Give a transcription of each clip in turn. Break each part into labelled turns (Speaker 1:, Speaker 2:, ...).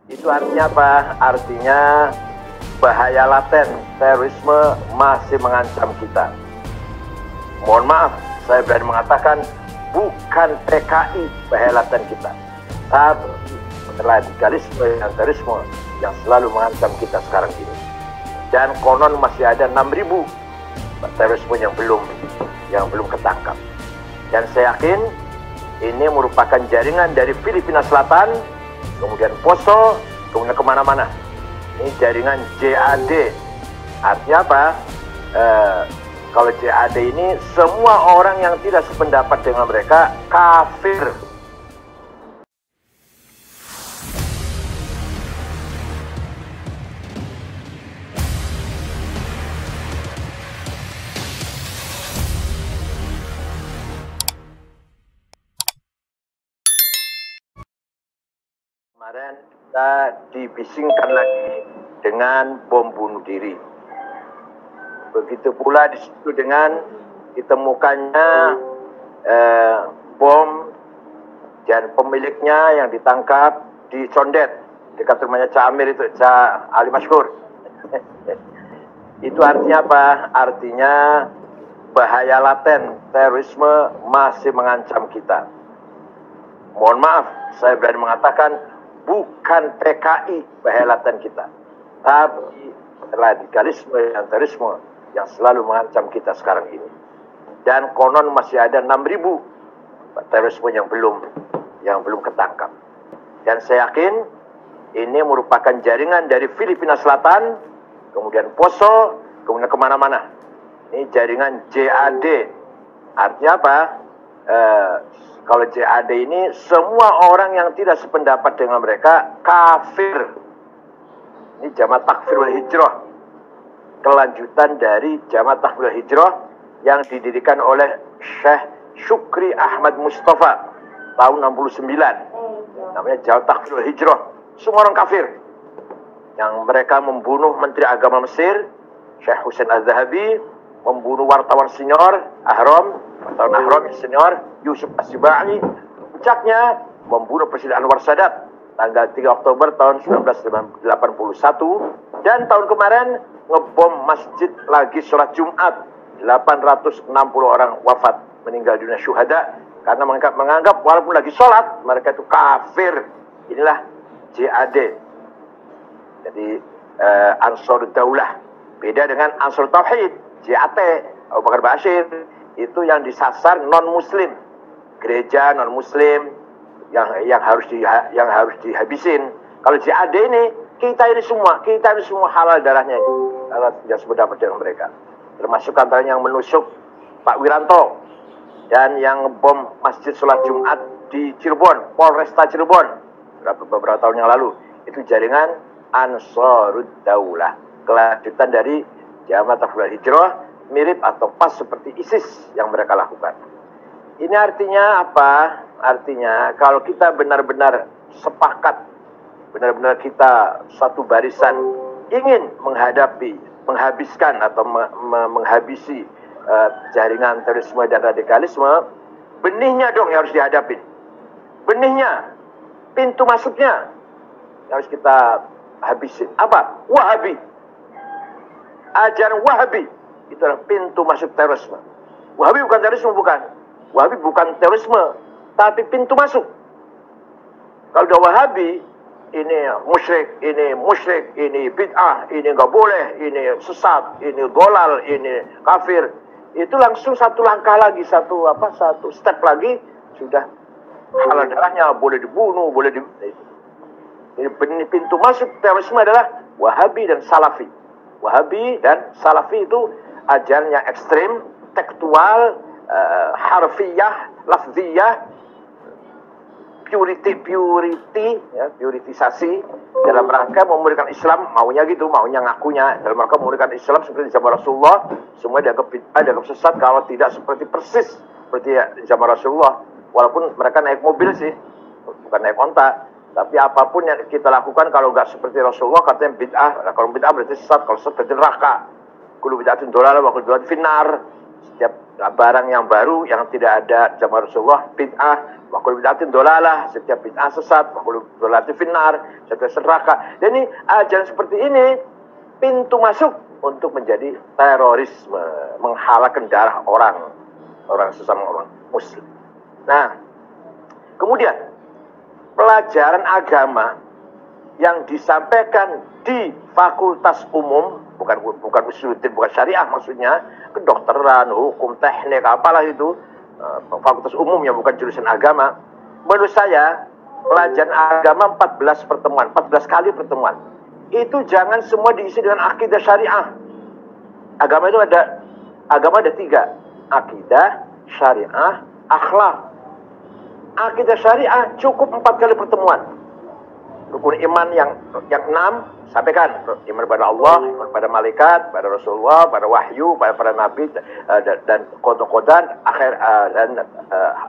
Speaker 1: Itu artinya apa? Artinya bahaya laten terorisme masih mengancam kita. Mohon maaf, saya berani mengatakan bukan PKI bahaya laten kita, tapi radikalisme dan terorisme yang selalu mengancam kita sekarang ini. Dan konon masih ada 6.000 terorisme yang belum ketangkap. Dan saya yakin ini merupakan jaringan dari Filipina Selatan, kemudian Poso, kemudian kemana-mana. Ini jaringan JAD. Artinya apa? Kalau JAD ini semua orang yang tidak sependapat dengan mereka kafir. Kemarin kita dibisingkan lagi dengan bom bunuh diri. Begitu pula di situ dengan ditemukannya bom dan pemiliknya yang ditangkap di Condet dekat rumahnya Cak Amir itu, Cak Ali Masyhur. Itu artinya apa? Artinya bahaya laten terorisme masih mengancam kita. Mohon maaf, saya berani mengatakan bukan PKI bahaya laten kita, tapi radikalisme dan terorisme yang selalu mengancam kita sekarang ini. Dan konon masih ada 6.000 terorisme yang belum ketangkap. Dan saya yakin ini merupakan jaringan dari Filipina Selatan, kemudian Poso, kemudian kemana-mana. Ini jaringan JAD. Artinya apa? Kalau JAD ini semua orang yang tidak sependapat dengan mereka kafir. Ini Jamaah Takfir wal Hijrah, kelanjutan dari Jamaah Takfir wal Hijrah yang didirikan oleh Syekh Syukri Ahmad Mustafa tahun 69. Namanya Jamaah Takfir wal Hijrah. Semua orang kafir. Yang mereka membunuh Menteri Agama Mesir, Syekh Hussein Az-Zahabi, membunuh wartawan senior wartawan Ahram senior Yusuf As-Sibai, puncaknya membunuh Presiden Anwar Sadat tanggal 3 Oktober tahun 1981, dan tahun kemarin ngebom masjid lagi sholat Jumat, 860 orang wafat meninggal dunia syuhada karena menganggap walaupun lagi sholat mereka itu kafir. Inilah JAD. Jadi Ansor Daulah beda dengan Ansor Tauhid, JAT Abu Bakar Bashir. Itu yang disasar non-muslim, gereja non-muslim yang harus dihabisin. Kalau JAD ini kita ini semua halal darahnya ini, kalau tidak sependapat dengan mereka. Termasuk antaranya yang menusuk Pak Wiranto dan yang bom masjid sholat Jumat di Cirebon, Polresta Cirebon beberapa tahun yang lalu. Itu jaringan Ansarud Daulah, kelanjutan dari Jamaah Takfir wal Hijrah, mirip atau pas seperti ISIS yang mereka lakukan. Ini artinya apa? Artinya kalau kita benar-benar sepakat, benar-benar kita satu barisan ingin menghabiskan atau menghabisi jaringan terorisme dan radikalisme, benihnya dong yang harus dihadapin. Benihnya, pintu masuknya harus kita habisin. Apa? Wahabi. Ajaran Wahabi itu adalah pintu masuk terorisme. Wahabi bukan terorisme, bukan. Wahabi bukan terorisme, tapi pintu masuk. Kalau udah Wahabi, ini musyrik, ini bid'ah, ini nggak boleh, ini sesat, ini golal, ini kafir. Itu langsung satu langkah lagi, satu step lagi sudah halal darahnya, boleh dibunuh, Ini pintu masuk terorisme adalah Wahabi dan Salafi. Wahabi dan Salafi itu ajarannya ekstrim, tekstual, harfiyah, lafziyah, puritisasi dalam rangka memurnikan Islam, maunya ngakunya dalam rangka memurnikan Islam seperti zaman Rasulullah. Semua dianggap bid'ah, dianggap sesat kalau tidak persis seperti zaman Rasulullah. Walaupun mereka naik mobil sih, bukan naik onta. Tapi apapun yang kita lakukan kalau nggak seperti Rasulullah katanya bid'ah. Nah, kalau bid'ah berarti sesat, kalau sesat berarti neraka. Kullu bid'atin dhalalah wa kullu dhalalah finnar. Setiap barang yang baru yang tidak ada zaman Rasulullah, bid'ah, wa kullu bid'atin dolalah, setiap bid'ah sesat, wa kullu dolalatin finnar, setiap neraka. Dan ini ajaran seperti ini pintu masuk untuk menjadi terorisme, menghalalkan darah orang sesama orang muslim. Nah, kemudian pelajaran agama yang disampaikan di fakultas umum, bukan usuluddin, bukan syariah maksudnya, kedokteran, hukum, teknik, apalah itu, fakultas umum yang bukan jurusan agama. Menurut saya, pelajaran agama 14 pertemuan, 14 kali pertemuan. Itu jangan semua diisi dengan akidah syariah. Agama ada 3. Akidah, syariah, akhlak. Akidah syariah cukup 4 kali pertemuan. Rukun iman yang 6 sampaikan, iman pada Allah, iman pada malaikat, pada Rasulullah, pada wahyu, pada nabi, dan qada-qadan akhir, dan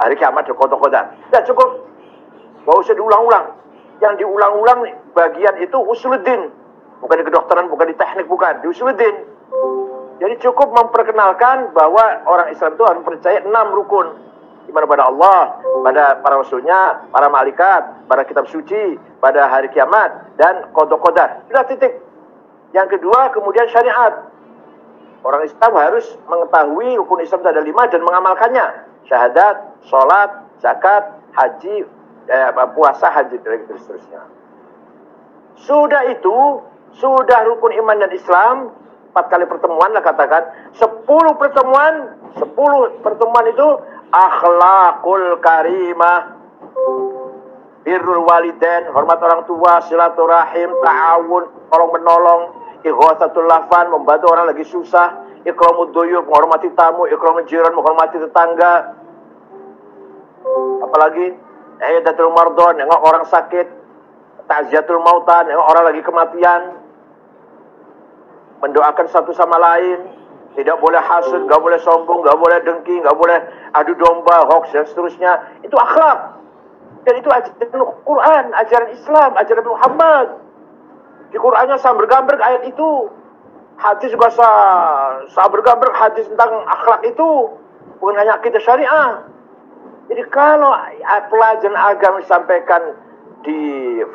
Speaker 1: hari kiamat dan qada-qadan. Dan cukup, gak usah diulang-ulang. Yang diulang-ulang bagian itu usuluddin, bukan di kedokteran, bukan di teknik, bukan di usuluddin. Jadi cukup memperkenalkan bahwa orang Islam itu harus percaya 6 rukun. Iman pada Allah, pada para rasulnya, para malaikat, pada kitab suci, pada hari kiamat, dan qada-qadar. Sudah, titik. Yang kedua, kemudian syariat. Orang Islam harus mengetahui rukun Islam itu ada 5 dan mengamalkannya. Syahadat, sholat, zakat, haji, puasa, haji, dan seterusnya. Sudah itu, sudah rukun iman dan Islam, 4 kali pertemuan lah katakan, 10 pertemuan itu akhlakul karimah, birrul walidain, hormat orang tua, silaturahim, ta'awun, tolong menolong, ighatsatul lafan, membantu orang lagi susah, ikramud duyuf, menghormati tamu, ikramul jiran, menghormati tetangga. Apalagi i'adatul mardon, nengok orang sakit, ta'ziyatul mautan, nengok orang lagi kematian, mendoakan satu sama lain. Tidak boleh hasud, nggak boleh sombong, nggak boleh dengki, nggak boleh adu domba, hoax, dan seterusnya. Itu akhlak. Dan itu ajaran Quran, ajaran Islam, ajaran Muhammad. Di Qurannya samber-gamber ayat itu. Hadis juga samber-gamber hadis tentang akhlak itu. Bukan hanya akidah syariah. Jadi kalau pelajaran agama disampaikan di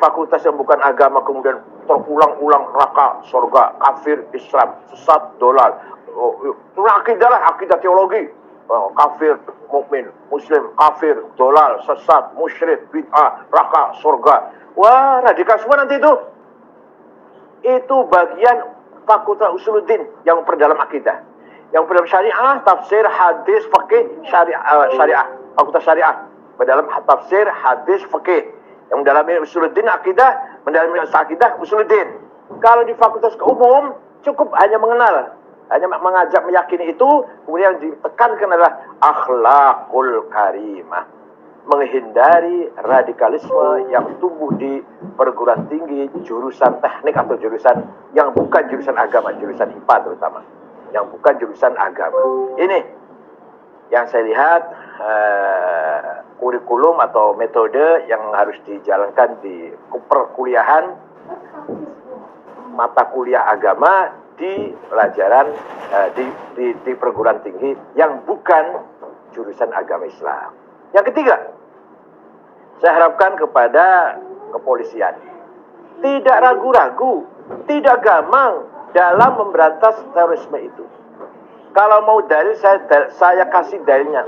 Speaker 1: fakultas yang bukan agama, kemudian terulang-ulang neraka, surga, kafir, Islam, sesat, dolal. Itu akidah lah, akidah teologi. Kafir, mukmin, muslim, kafir, dolal, sesat, musyrik, bid'ah, neraka, surga. Wah, radikal semua nanti itu. Itu bagian fakultas usuluddin yang perdalam akidah. Yang perdalam syariah, tafsir, hadis, fikih, syariah. Fakultas syariah. Perdalam tafsir, hadis, fikih. Yang mendalami usuluddin akidah, mendalami akidah usuluddin. Kalau di fakultas umum cukup hanya mengenal, hanya mengajak meyakini itu, kemudian ditekankan adalah akhlakul karimah, menghindari radikalisme yang tumbuh di perguruan tinggi, jurusan teknik atau jurusan yang bukan jurusan agama, jurusan IPA terutama, yang bukan jurusan agama. Ini yang saya lihat kurikulum atau metode yang harus dijalankan di perkuliahan mata kuliah agama di pelajaran di perguruan tinggi yang bukan jurusan agama Islam. Yang ketiga, saya harapkan kepada kepolisian tidak ragu-ragu, tidak gamang dalam memberantas terorisme itu. Kalau mau dalil, saya kasih dalilnya.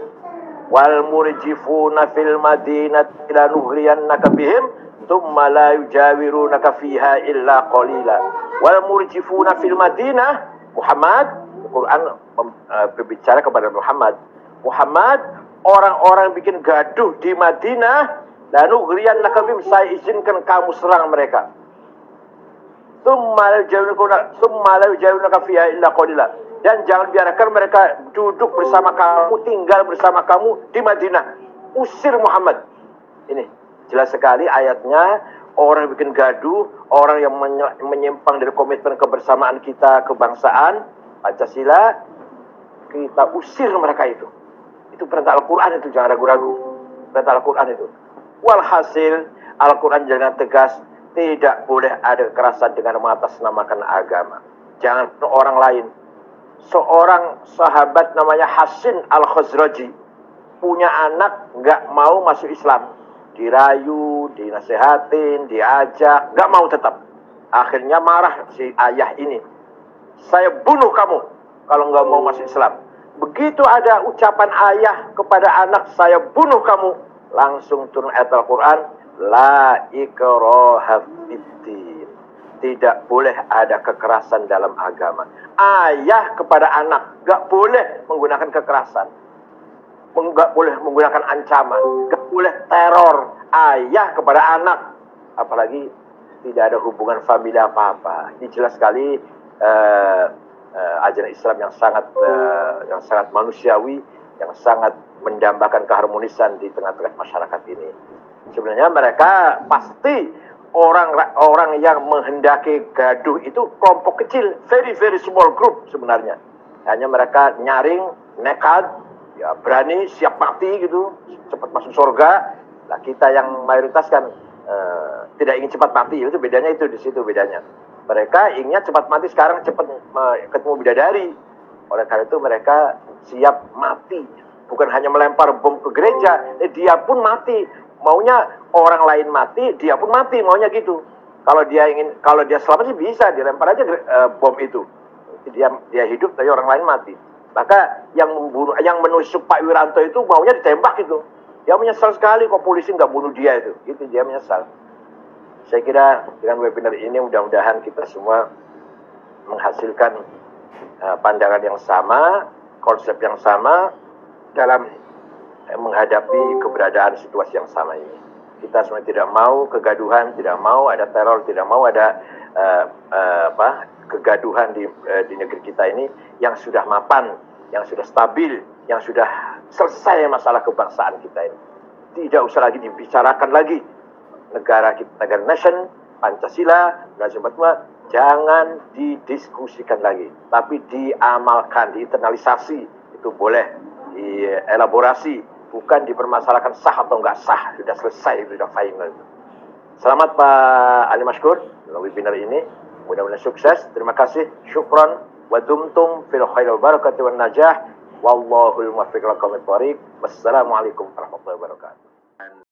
Speaker 1: Wal murjifuna fil madinati la nuhriyannaka bihim thumma la yujawirunaka fiha illa qalila. Wal murjifuna fil madinah, Muhammad, Al-Quran berbicara kepada Muhammad. Muhammad, orang-orang bikin gaduh di Madinah, la nuhriyannaka bihim, saya izinkan kamu serang mereka. Thumma la yujawirunaka fiha illa qalila. Dan jangan biarkan mereka duduk bersama kamu, tinggal bersama kamu di Madinah. Usir Muhammad. Ini jelas sekali ayatnya. Orang yang bikin gaduh, orang yang menyimpang dari komitmen kebersamaan kita, kebangsaan, Pancasila, kita usir mereka itu. Itu perintah Al-Quran itu, jangan ragu-ragu. Perintah Al-Quran itu. Walhasil, Al-Quran jangan tegas, tidak boleh ada kekerasan dengan mengatasnamakan agama. Jangan orang lain. seorang sahabat namanya Hasin Al-Khazraji punya anak nggak mau masuk Islam. Dirayu, dinasehatin, diajak, nggak mau tetap. Akhirnya marah si ayah ini. Saya bunuh kamu kalau nggak mau masuk Islam. Begitu ada ucapan ayah kepada anak, saya bunuh kamu, langsung turun ayat Al-Quran, la ikraha fiddin. Tidak boleh ada kekerasan dalam agama. Ayah kepada anak nggak boleh menggunakan kekerasan, nggak boleh menggunakan ancaman, nggak boleh teror. Ayah kepada anak, apalagi tidak ada hubungan famili apa-apa. Ini jelas sekali ajaran Islam yang sangat manusiawi, yang sangat mendambakan keharmonisan di tengah-tengah masyarakat ini. Sebenarnya mereka pasti orang yang menghendaki gaduh itu kelompok kecil, very small group sebenarnya. Hanya mereka nyaring, nekat, ya berani, siap mati gitu, cepat masuk surga. Nah, kita yang mayoritas kan tidak ingin cepat mati, itu bedanya, itu di situ bedanya. Mereka inginnya cepat mati sekarang, cepat ketemu bidadari. Oleh karena itu mereka siap mati, bukan hanya melempar bom ke gereja, dia pun mati. Maunya orang lain mati, dia pun mati, maunya gitu. Kalau dia selamat sih bisa dilempar aja bom itu. Dia hidup tapi orang lain mati. Maka yang menusuk Pak Wiranto itu maunya ditembak gitu. Dia menyesal sekali kok polisi nggak bunuh dia itu. Itu dia menyesal. Saya kira dengan webinar ini mudah-mudahan kita semua menghasilkan pandangan yang sama, konsep yang sama dalam menghadapi keberadaan situasi yang sama ini. Kita semua tidak mau kegaduhan, tidak mau ada teror, tidak mau ada kegaduhan di negeri kita ini yang sudah mapan, yang sudah stabil, yang sudah selesai masalah kebangsaan kita ini. Tidak usah lagi dibicarakan lagi negara kita, negara nation, Pancasila, jangan didiskusikan lagi, tapi diamalkan, diinternalisasi. Itu boleh dielaborasi, bukan dipermasalahkan sah atau enggak sah. Sudah selesai, sudah final. Selamat Pak Ali Mashkur dalam webinar ini, mudah-mudahan sukses. Terima kasih, syukran wa dumtum fil khairil barakati wan najah, wallahul muwaffiq ila aqwamit thoriq. Wassalamualaikum warahmatullahi wabarakatuh.